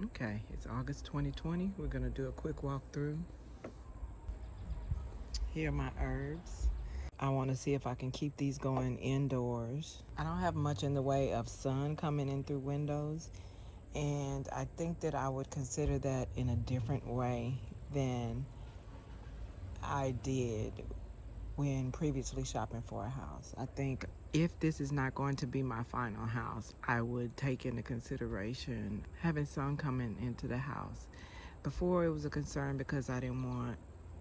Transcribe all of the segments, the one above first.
Okay, it's August 2020. We're gonna do a quick walkthrough. Here are my herbs. I want to see if I can keep these going indoors. I don't have much in the way of sun coming in through windows, and I think that I would consider that in a different way than I did when previously shopping for a house. I think if this is not going to be my final house, I would take into consideration having sun coming into the house. Before, it was a concern because I didn't want,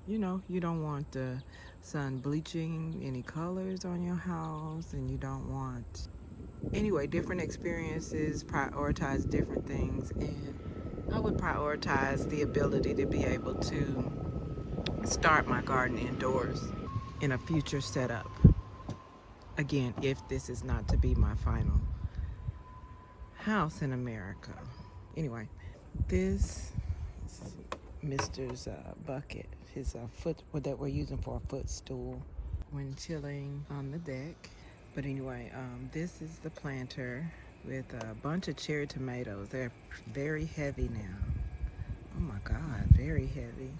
you don't want the sun bleaching any colors on your house, and you don't want, anyway, different experiences prioritize different things, and I would prioritize the ability to be able to start my garden indoors in a future setup. Again, if this is not to be my final house in America. Anyway, this is Mr.'s bucket, his foot, what that we're using for a footstool when chilling on the deck. But anyway, this is the planter with a bunch of cherry tomatoes. They're very heavy now. Oh my God, very heavy.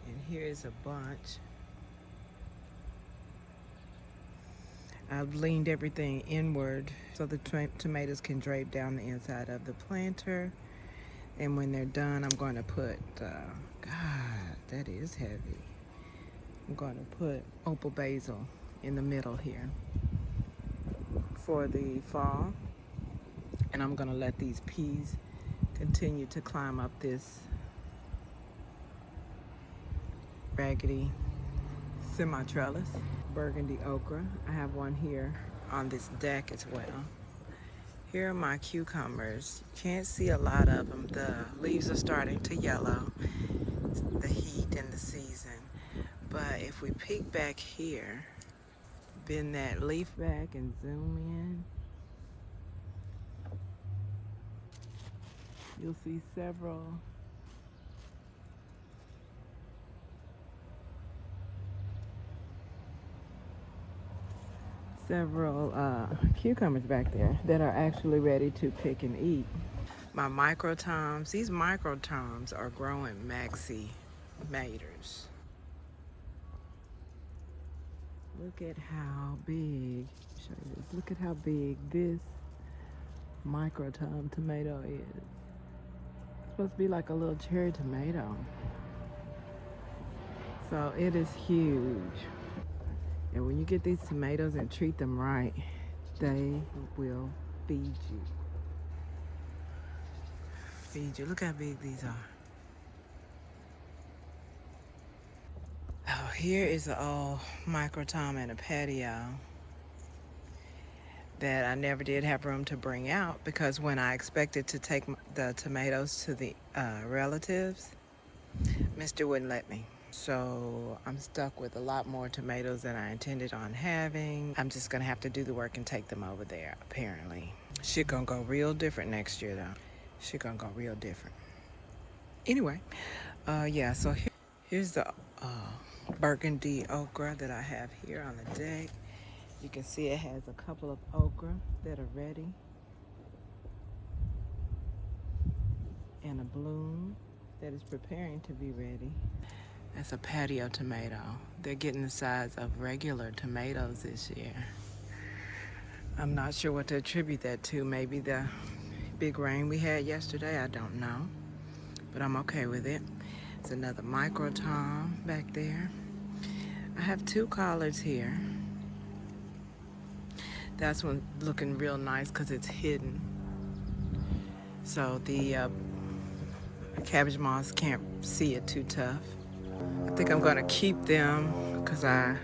And here's a bunch. I've leaned everything inward so the tomatoes can drape down the inside of the planter. And when they're done, I'm going to put, God, that is heavy. I'm going to put opal basil in the middle here for the fall. And I'm going to let these peas continue to climb up this raggedy semi-trellis. Burgundy okra. I have one here on this deck as well. Here are my cucumbers. You can't see a lot of them. The leaves are starting to yellow. It's the heat and the season. But if we peek back here, bend that leaf back and zoom in, you'll see several cucumbers back there that are actually ready to pick and eat. My microtoms, these microtoms are growing maxi maters. Look at how big, show you this, look at how big this microtom tomato is. It's supposed to be like a little cherry tomato. So it is huge. And when you get these tomatoes and treat them right, they will feed you. Feed you. Look how big these are. Oh, here is an old microtom in a patio that I never did have room to bring out because when I expected to take the tomatoes to the relatives, Mr. wouldn't let me. So I'm stuck with a lot more tomatoes than I intended on having. I'm just gonna have to do the work and take them over there, apparently. Shit gonna go real different next year though. Shit gonna go real different. Anyway, yeah, so here's the burgundy okra that I have here on the deck. You can see it has a couple of okra that are ready. And a bloom that is preparing to be ready. That's a patio tomato. They're getting the size of regular tomatoes this year. I'm not sure what to attribute that to. Maybe the big rain we had yesterday, I don't know. But I'm okay with it. It's another microtom back there. I have two collards here. That's one looking real nice because it's hidden. So the cabbage moths can't see it too tough. I think I'm gonna keep them because I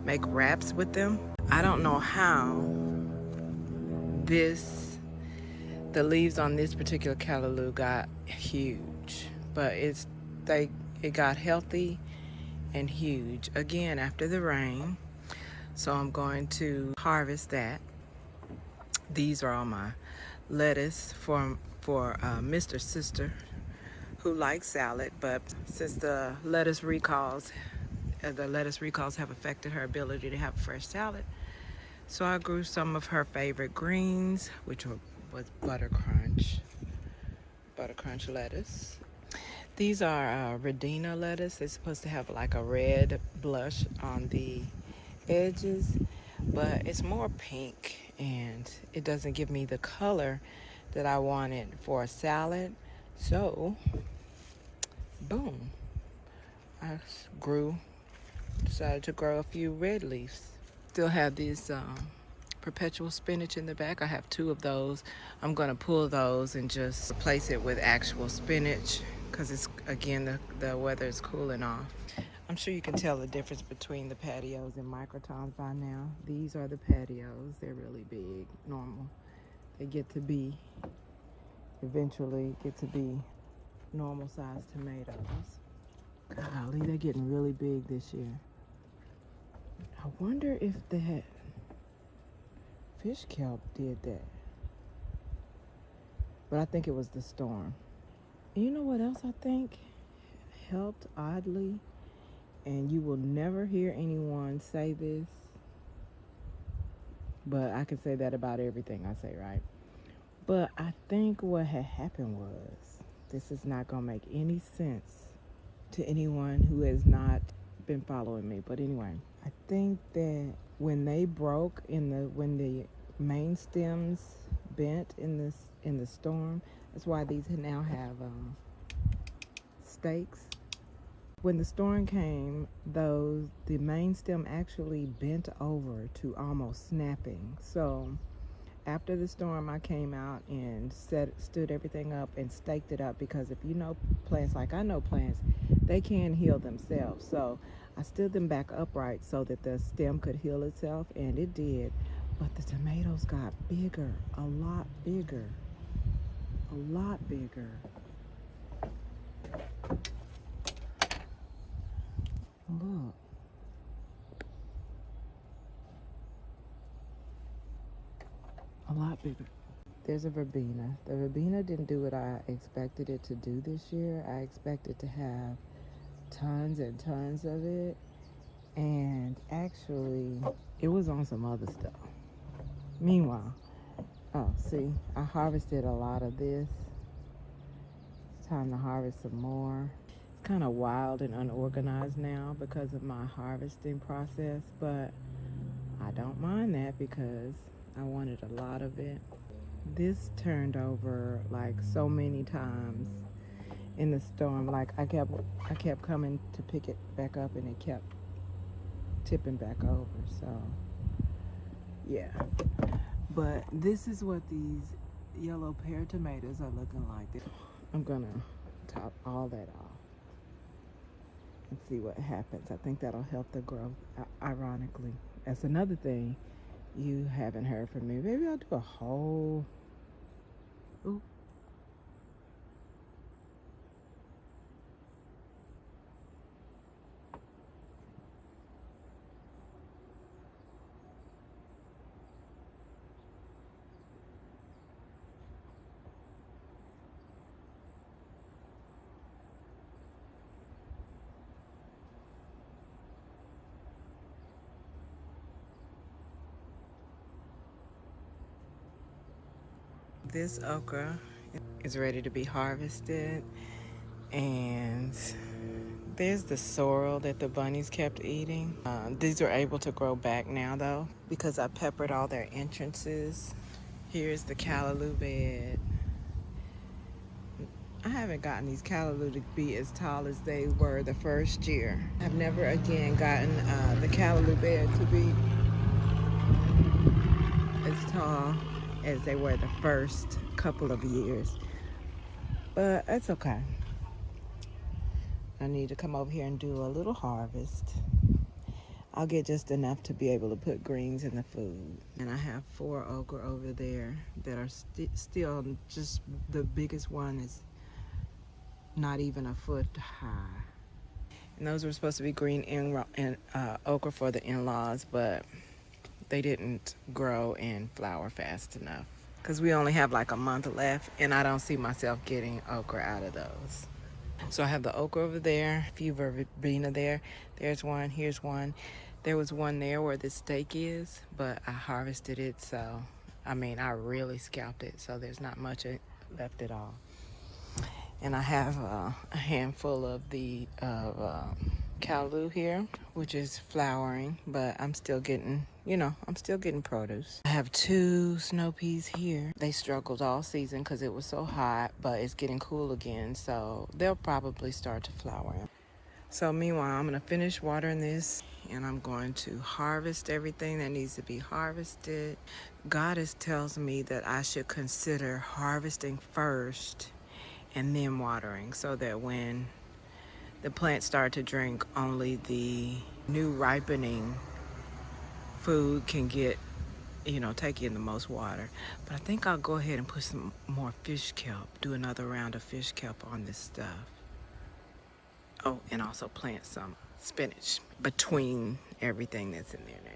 make wraps with them. I don't know how the leaves on this particular callaloo got huge, but it got healthy and huge again after the rain. So I'm going to harvest that. These are all my lettuce for Mr. Sister, who likes salad, but since the lettuce recalls have affected her ability to have a fresh salad, so I grew some of her favorite greens, which was butter crunch, butter crunch lettuce. These are Verbena lettuce. They're supposed to have like a red blush on the edges, but it's more pink and it doesn't give me the color that I wanted for a salad. So, boom, I decided to grow a few red leaves. Still have these perpetual spinach in the back. I have 2 of those. I'm going to pull those and just replace it with actual spinach because it's, again, the weather is cooling off. I'm sure you can tell the difference between the patios and microtons by now. These are the patios. They're really big, normal. They eventually get to be normal sized tomatoes. Golly, they're getting really big this year. I wonder if that fish kelp did that. But I think it was the storm. You know what else I think helped oddly? And you will never hear anyone say this, but I can say that about everything I say, right? But I think what had happened was, this is not going to make any sense to anyone who has not been following me. But anyway, I think that when they broke when the main stems bent in the storm, that's why these now have stakes. When the storm came, the main stem actually bent over to almost snapping. So after the storm, I came out and stood everything up and staked it up, because if you know plants like I know plants, they can heal themselves. So I stood them back upright so that the stem could heal itself, and it did. But the tomatoes got bigger, a lot bigger, a lot bigger. Look. A lot bigger. There's a verbena. The verbena didn't do what I expected it to do this year. I expected to have tons and tons of it. And actually, it was on some other stuff. Meanwhile, oh, see, I harvested a lot of this. It's time to harvest some more. It's kind of wild and unorganized now because of my harvesting process, but I don't mind that because I wanted a lot of it. This turned over like so many times in the storm. Like I kept coming to pick it back up and it kept tipping back over. So yeah. But this is what these yellow pear tomatoes are looking like. I'm gonna top all that off and see what happens. I think that'll help the growth, ironically. That's another thing you haven't heard from me. Maybe I'll do a whole... Ooh. This okra is ready to be harvested, and there's the sorrel that the bunnies kept eating. These are able to grow back now though, because I peppered all their entrances. Here's the Callaloo Bed. I haven't gotten these Callaloo to be as tall as they were the first year. I've never again gotten the Callaloo Bed to be as tall as they were the first couple of years. But that's okay. I need to come over here and do a little harvest. I'll get just enough to be able to put greens in the food. And I have 4 okra over there that are still just, the biggest one is not even a foot high. And those were supposed to be green okra for the in-laws, but they didn't grow and flower fast enough because we only have like a month left, and I don't see myself getting okra out of those. So I have the okra over there, a few verbena there. There's one, here's one. There was one there where the stake is, but I harvested it, so I really scalped it, so there's not much left at all. And I have a handful of the Callaloo here, which is flowering, but I'm still getting, I'm still getting produce. I have 2 snow peas here. They struggled all season because it was so hot, but it's getting cool again, so they'll probably start to flower. So meanwhile, I'm going to finish watering this, and I'm going to harvest everything that needs to be harvested. Goddess tells me that I should consider harvesting first and then watering, so that when the plants start to drink, only the new ripening food can get, take in the most water. But I think I'll go ahead and put some more fish kelp, do another round of fish kelp on this stuff. Oh, and also plant some spinach between everything that's in there now.